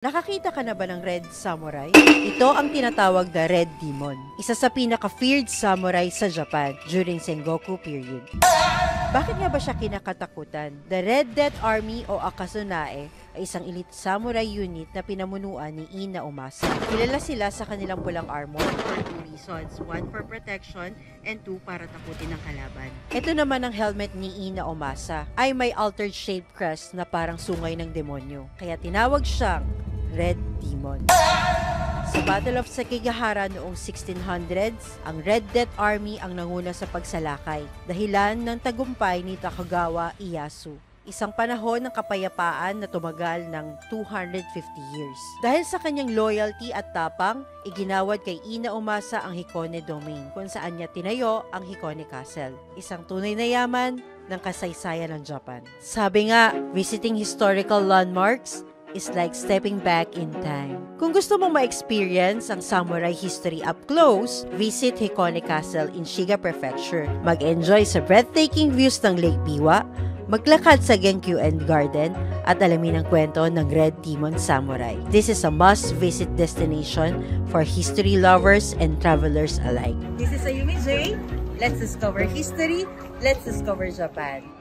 Nakakita ka na ba ng Red Samurai? Ito ang tinatawag na Red Demon, isa sa pinaka-feared samurai sa Japan during Sengoku period. Bakit nga ba siya kinakatakutan? The Red Death Army o Akatsunae ay isang elite samurai unit na pinamunuan ni Ina Umasa. Kilala sila sa kanilang pulang armor for two reasons. One, for protection, and two, para takutin ang kalaban. Ito naman ang helmet ni Ina Umasa ay may altered shaped crest na parang sungay ng demonyo. Kaya tinawag siyang Red Demon. Sa Battle of Sekigahara noong 1600s, ang Red Death Army ang nanguna sa pagsalakay, dahilan ng tagumpay ni Tokugawa Ieyasu. Isang panahon ng kapayapaan na tumagal ng 250 years. Dahil sa kanyang loyalty at tapang, iginawad kay Ina Umasa ang Hikone Domain, kung saan niya tinayo ang Hikone Castle, isang tunay na yaman ng kasaysayan ng Japan. Sabi nga, visiting historical landmarks is like stepping back in time. Kung gusto mong ma-experience ang samurai history up close, visit Hikone Castle in Shiga Prefecture. Mag-enjoy sa breathtaking views ng Lake Biwa, maglakad sa Genkyu-en Garden, at alamin ang kwento ng Red Demon Samurai. This is a must-visit destination for history lovers and travelers alike. This is Ayumi J. Let's discover history. Let's discover Japan.